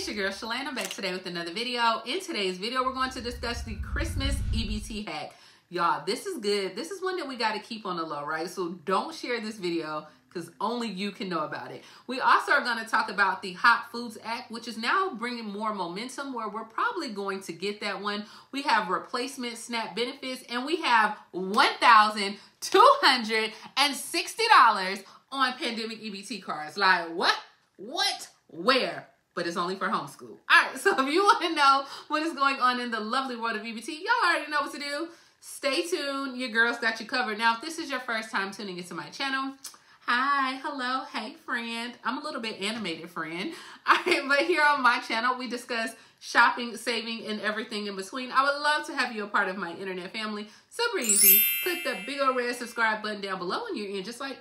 your girl Shalane. I'm back today with another video. In today's video, we're going to discuss the Christmas EBT hack. Y'all, this is good. This is one that we got to keep on the low, right? So don't share this video because only you can know about it. We also are going to talk about the Hot Foods Act, which is now bringing more momentum where we're probably going to get that one. We have replacement SNAP benefits, and we have $1,260 on pandemic EBT cards. Like, what? What? Where? But it's only for homeschool. All right, so if you want to know what is going on in the lovely world of EBT, y'all already know what to do. Stay tuned. Your girl's got you covered. Now, if this is your first time tuning into my channel, hi, hello, hey, friend. I'm a little bit animated, friend. All right, but here on my channel, we discuss shopping, saving, and everything in between. I would love to have you a part of my internet family. Super easy. Click that big old red subscribe button down below and you're in just like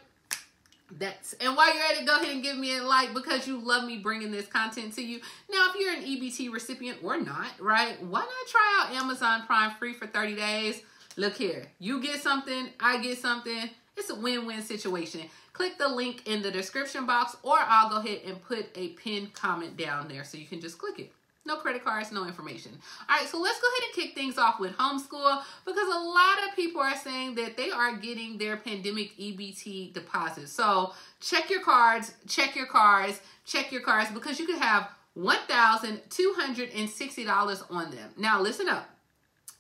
that. And while you're at it, go ahead and give me a like because you love me bringing this content to you. Now, if you're an EBT recipient or not, right, why not try out Amazon Prime free for 30 days? Look here, you get something, I get something. It's a win-win situation. Click the link in the description box, or I'll go ahead and put a pinned comment down there so you can just click it. No credit cards, no information. All right, so let's go ahead and kick things off with homeschool because a lot of people are saying that they are getting their pandemic EBT deposits. So check your cards, check your cards, check your cards because you could have $1,260 on them. Now listen up.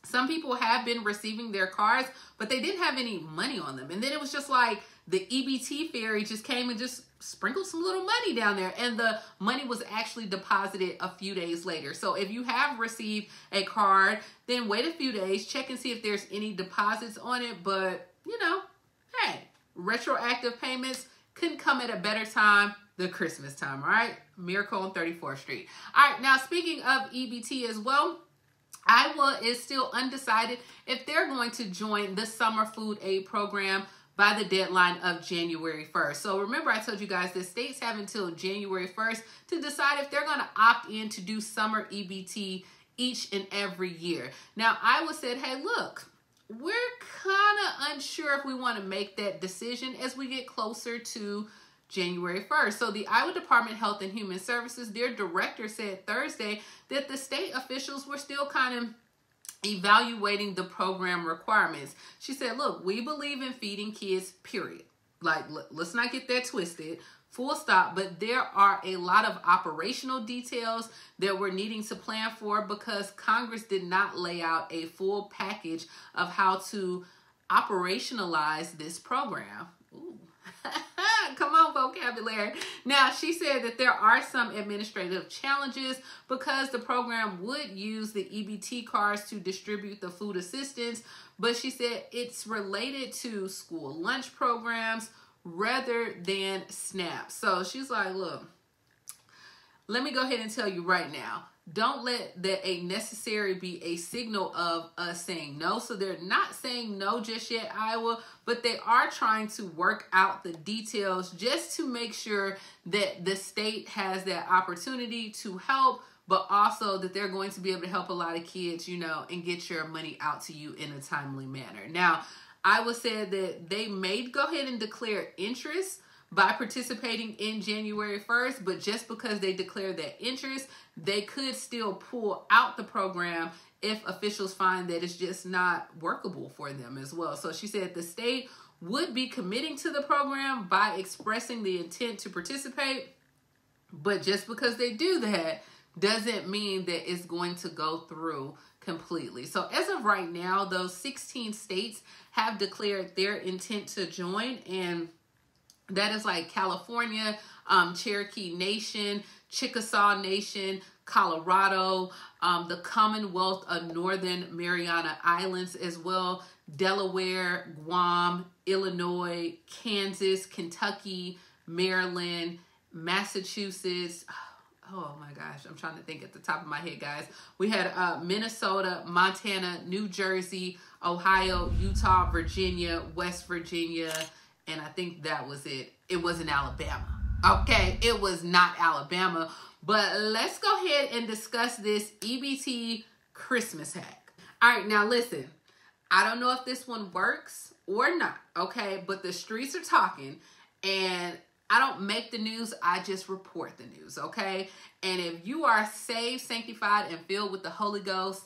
Some people have been receiving their cards, but they didn't have any money on them. And then it was just like the EBT fairy just came and just sprinkled some little money down there. And the money was actually deposited a few days later. So if you have received a card, then wait a few days, check and see if there's any deposits on it. But, you know, hey, retroactive payments couldn't come at a better time than Christmas time, all right? Miracle on 34th Street. All right, now speaking of EBT as well, Iowa is still undecided if they're going to join the summer food aid program by the deadline of January 1st. So remember, I told you guys that states have until January 1st to decide if they're going to opt in to do summer EBT each and every year. Now, Iowa said, hey, look, we're kind of unsure if we want to make that decision as we get closer to January 1st. So the Iowa Department of Health and Human Services, their director said Thursday that the state officials were still kind of evaluating the program requirements. She said, look, we believe in feeding kids, period. Like, let's not get that twisted, full stop. But there are a lot of operational details that we're needing to plan for because Congress did not lay out a full package of how to operationalize this program. Ooh. Come on, vocabulary. Now, she said that there are some administrative challenges because the program would use the EBT cards to distribute the food assistance, but she said it's related to school lunch programs rather than SNAP. So she's like, look, let me go ahead and tell you right now, don't let that a necessary be a signal of us saying no. So they're not saying no just yet, Iowa, but they are trying to work out the details just to make sure that the state has that opportunity to help, but also that they're going to be able to help a lot of kids, you know, and get your money out to you in a timely manner. Now, Iowa said that they may go ahead and declare interest by participating in January 1st, but just because they declare that interest, they could still pull out the program if officials find that it's just not workable for them as well. So she said the state would be committing to the program by expressing the intent to participate, but just because they do that doesn't mean that it's going to go through completely. So as of right now, those 16 states have declared their intent to join, and that is like California, Cherokee Nation, Chickasaw Nation, Colorado, the Commonwealth of Northern Mariana Islands as well, Delaware, Guam, Illinois, Kansas, Kentucky, Maryland, Massachusetts. Oh my gosh, I'm trying to think at the top of my head, guys. We had Minnesota, Montana, New Jersey, Ohio, Utah, Virginia, West Virginia, and I think that was it. It wasn't Alabama. Okay, it was not Alabama. But let's go ahead and discuss this EBT Christmas hack. All right, now listen. I don't know if this one works or not, okay? But the streets are talking, and I don't make the news, I just report the news, okay? And if you are saved, sanctified, and filled with the Holy Ghost,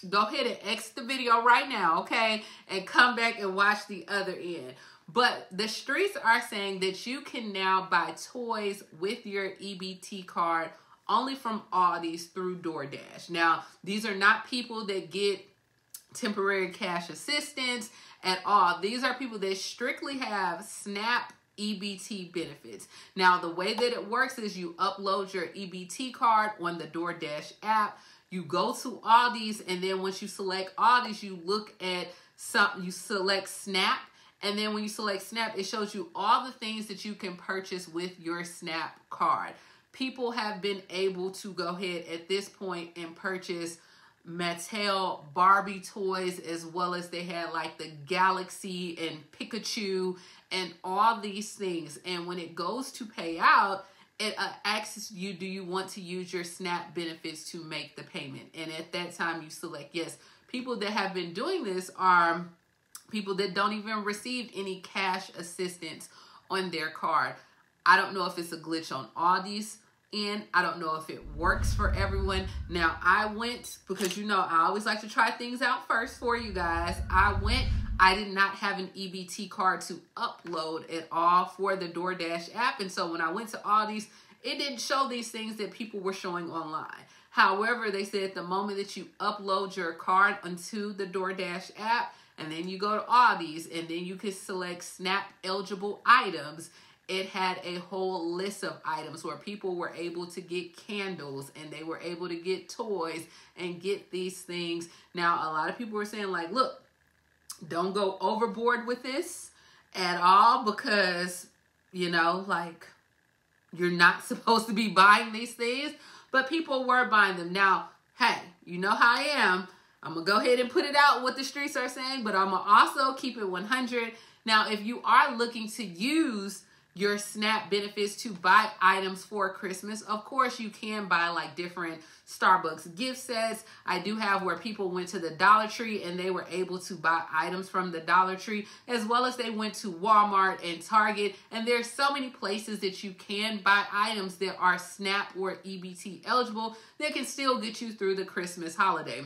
go ahead and exit the video right now, okay? And come back and watch the other end. But the streets are saying that you can now buy toys with your EBT card only from Aldi's through DoorDash. Now, these are not people that get temporary cash assistance at all. These are people that strictly have SNAP EBT benefits. Now, the way that it works is you upload your EBT card on the DoorDash app. You go to Aldi's, and then once you select Aldi's, you look at you select SNAP. And then when you select SNAP, it shows you all the things that you can purchase with your SNAP card. People have been able to go ahead at this point and purchase Mattel Barbie toys, as well as they had like the Galaxy and Pikachu and all these things. And when it goes to pay out, it asks you, do you want to use your SNAP benefits to make the payment? And at that time, you select yes. People that have been doing this are people that don't even receive any cash assistance on their card. I don't know if it's a glitch on Aldi's end. I don't know if it works for everyone. Now, I went, because you know I always like to try things out first for you guys. I did not have an EBT card to upload at all for the DoorDash app. And so when I went to Aldi's, it didn't show these things that people were showing online. However, they said the moment that you upload your card onto the DoorDash app, and then you go to Aldi's, and then you can select SNAP eligible items, it had a whole list of items where people were able to get candles, and they were able to get toys and get these things. Now, a lot of people were saying like, look, don't go overboard with this at all, because, you know, like, you're not supposed to be buying these things, but people were buying them. Now, hey, you know how I am. I'm going to go ahead and put it out what the streets are saying, but I'm going to also keep it 100. Now, if you are looking to use your SNAP benefits to buy items for Christmas, of course you can buy like different Starbucks gift sets. I do have where people went to the Dollar Tree and they were able to buy items from the Dollar Tree, as well as they went to Walmart and Target. And there's so many places that you can buy items that are SNAP or EBT eligible that can still get you through the Christmas holiday.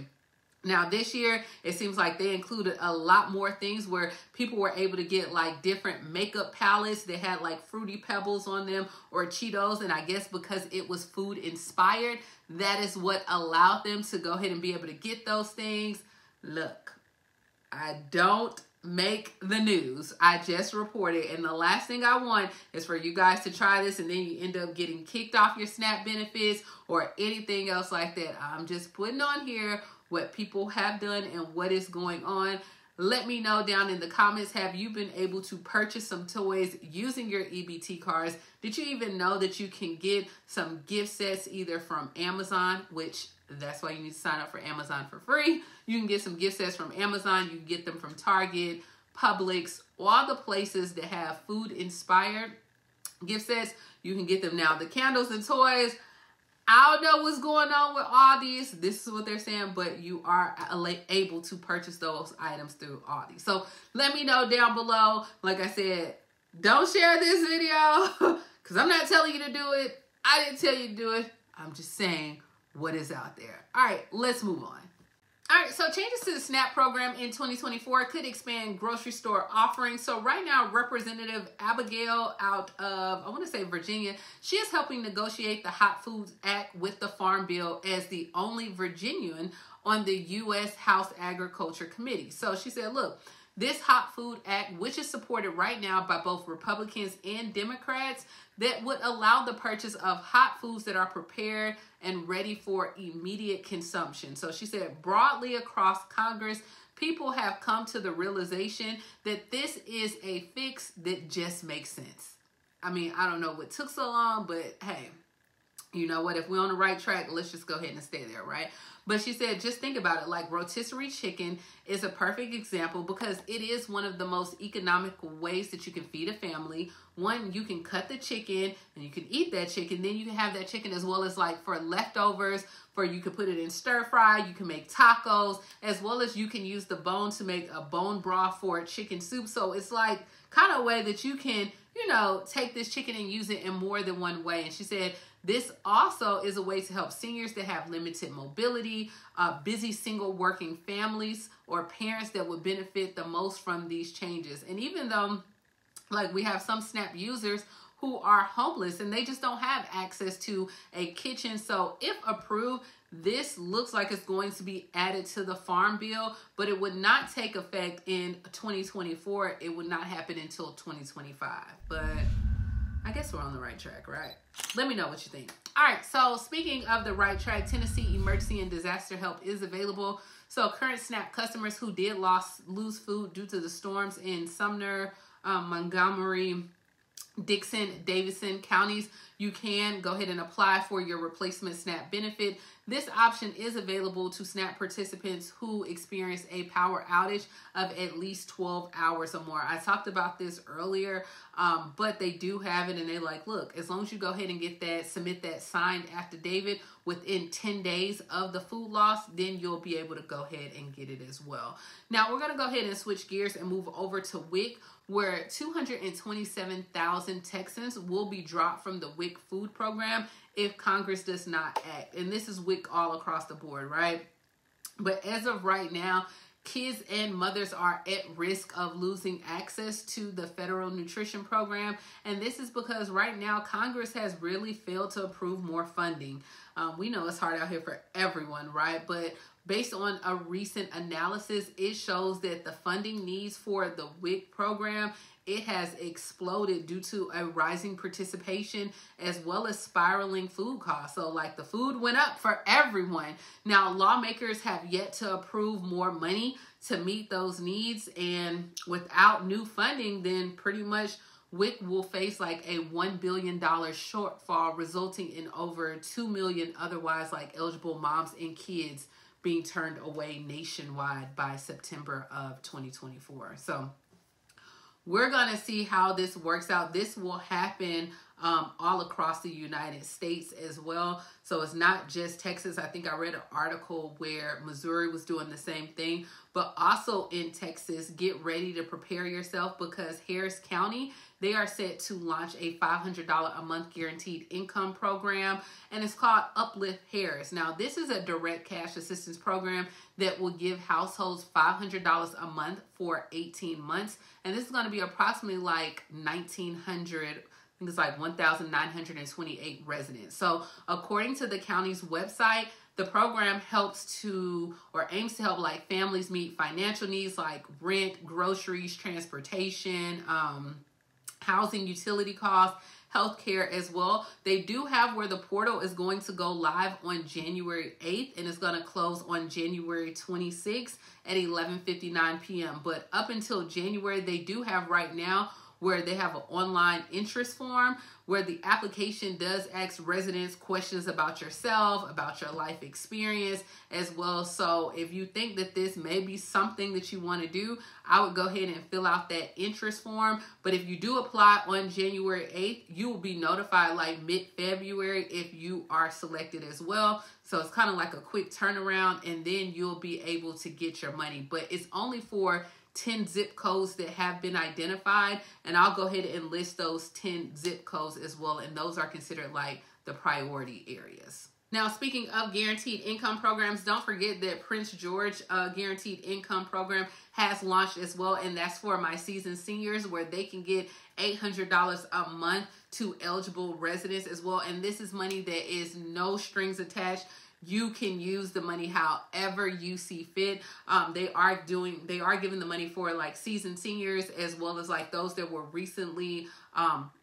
Now, this year, it seems like they included a lot more things where people were able to get like different makeup palettes that had like Fruity Pebbles on them or Cheetos. And I guess because it was food inspired, that is what allowed them to go ahead and be able to get those things. Look, I don't make the news. I just report it. And the last thing I want is for you guys to try this and then you end up getting kicked off your SNAP benefits or anything else like that. I'm just putting on here what people have done and what is going on. Let me know down in the comments, have you been able to purchase some toys using your EBT cards? Did you even know that you can get some gift sets either from Amazon, which that's why you need to sign up for Amazon for free. You can get some gift sets from Amazon. You can get them from Target, Publix, all the places that have food inspired gift sets. You can get them now. The candles and toys, I don't know what's going on with Aldi's. This is what they're saying, but you are able to purchase those items through Aldi. So let me know down below. Like I said, don't share this video because I'm not telling you to do it. I didn't tell you to do it. I'm just saying what is out there. All right, let's move on. All right, so changes to the SNAP program in 2024 could expand grocery store offerings. So right now, Representative Abigail out of, I want to say Virginia, she is helping negotiate the Hot Foods Act with the Farm Bill as the only Virginian on the U.S. House Agriculture Committee. So she said, look, this Hot Food Act, which is supported right now by both Republicans and Democrats, that would allow the purchase of hot foods that are prepared and ready for immediate consumption. So she said broadly across Congress, people have come to the realization that this is a fix that just makes sense. I mean, I don't know what took so long, but hey, you know what? If we're on the right track, let's just go ahead and stay there, right? But she said, just think about it. Like rotisserie chicken is a perfect example because it is one of the most economical ways that you can feed a family. One, you can cut the chicken and you can eat that chicken. Then you can have that chicken as well as like for leftovers, for you can put it in stir fry. You can make tacos, as well as you can use the bone to make a bone broth for chicken soup. So it's like kind of a way that you can take this chicken and use it in more than one way. And she said, this also is a way to help seniors that have limited mobility, busy single working families, or parents that would benefit the most from these changes. And even though, like, we have some SNAP users who are homeless and they just don't have access to a kitchen. So if approved, this looks like it's going to be added to the Farm Bill, but it would not take effect in 2024. It would not happen until 2025. But I guess we're on the right track, right? Let me know what you think. All right, so speaking of the right track, Tennessee Emergency and Disaster Help is available. So current SNAP customers who did lose food due to the storms in Sumner, Montgomery, Dixon, Davidson counties, you can go ahead and apply for your replacement SNAP benefit. This option is available to SNAP participants who experience a power outage of at least 12 hours or more. I talked about this earlier, but they do have it, and they're like, look, as long as you go ahead and get that, submit that signed affidavit within 10 days of the food loss, then you'll be able to go ahead and get it as well. Now, we're going to go ahead and switch gears and move over to WIC, where 227,000 Texans will be dropped from the WIC food program if Congress does not act. And this is WIC all across the board, right? But as of right now, kids and mothers are at risk of losing access to the federal nutrition program. And this is because right now Congress has really failed to approve more funding. We know it's hard out here for everyone, right? But based on a recent analysis, it shows that the funding needs for the WIC program, it has exploded due to a rising participation as well as spiraling food costs. So like the food went up for everyone. Now lawmakers have yet to approve more money to meet those needs. And without new funding, then pretty much WIC will face like a $1 billion shortfall, resulting in over 2 million otherwise like eligible moms and kids being turned away nationwide by September of 2024. So we're going to see how this works out. This will happen all across the United States as well. So it's not just Texas. I think I read an article where Missouri was doing the same thing, but also in Texas, get ready to prepare yourself because Harris County, they are set to launch a $500 a month guaranteed income program, and it's called Uplift Harris. Now, this is a direct cash assistance program that will give households $500 a month for 18 months, and this is going to be approximately like 1,900. I think it's like 1,928 residents. So according to the county's website, the program helps to, or aims to help like families meet financial needs like rent, groceries, transportation, housing, utility costs, healthcare as well. They do have where the portal is going to go live on January 8th and it's going to close on January 26th at 11:59 p.m. But up until January, they do have right now where they have an online interest form where the application does ask residents questions about yourself, about your life experience as well. So if you think that this may be something that you want to do, I would go ahead and fill out that interest form. But if you do apply on January 8th, you will be notified like mid-February if you are selected as well. So it's kind of like a quick turnaround and then you'll be able to get your money. But it's only for 10 zip codes that have been identified, and I'll go ahead and list those 10 zip codes as well, and those are considered like the priority areas. Now, speaking of guaranteed income programs, don't forget that Prince George Guaranteed Income Program has launched as well, and that's for my seasoned seniors where they can get $800 a month to eligible residents as well, and this is money that is no strings attached. You can use the money however you see fit. They are giving the money for like seasoned seniors as well as like those that were recently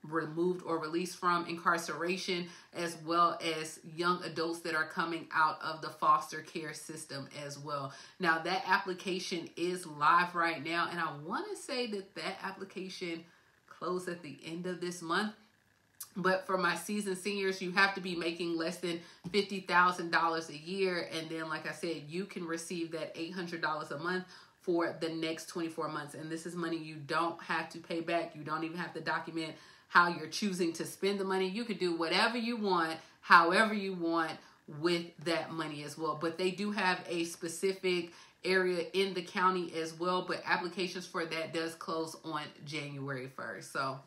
removed or released from incarceration, as well as young adults that are coming out of the foster care system as well. Now that application is live right now, and I want to say that application closed at the end of this month. But for my seasoned seniors, you have to be making less than $50,000 a year. And then, like I said, you can receive that $800 a month for the next 24 months. And this is money you don't have to pay back. You don't even have to document how you're choosing to spend the money. You could do whatever you want, however you want with that money as well. But they do have a specific area in the county as well. But applications for that does close on January 1st. So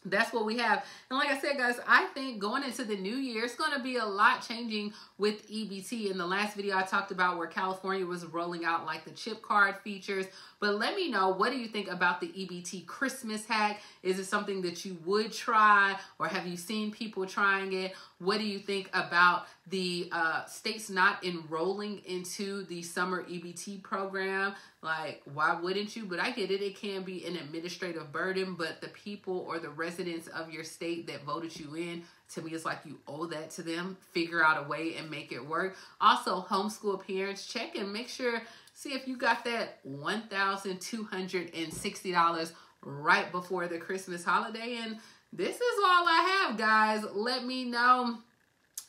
That's what we have. And like I said, guys, I think going into the new year, it's going to be a lot changing with EBT. In the last video, I talked about where California was rolling out like the chip card features. But let me know, what do you think about the EBT Christmas hack? Is it something that you would try, or have you seen people trying it? What do you think about the states not enrolling into the summer EBT program? Like, why wouldn't you? But I get it. It can be an administrative burden, but the people or the residents of your state that voted you in, to me, it's like you owe that to them. Figure out a way and make it work. Also, homeschool parents, check and make sure, see if you got that $1,260 right before the Christmas holiday. And this is all I have, guys. Let me know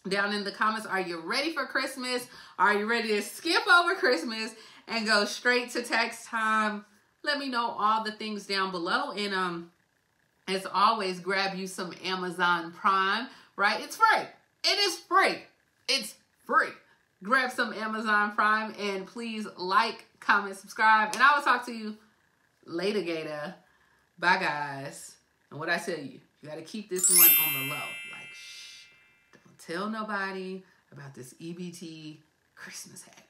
down in the comments, are you ready for Christmas? Are you ready to skip over Christmas and go straight to tax time? Let me know all the things down below. And as always, grab you some Amazon Prime, right? It's free. It is free. It's free. Grab some Amazon Prime and please like, comment, subscribe. And I will talk to you later, Gator. Bye, guys. And what I tell you, you got to keep this one on the low. Like, shh, don't tell nobody about this EBT Christmas hack.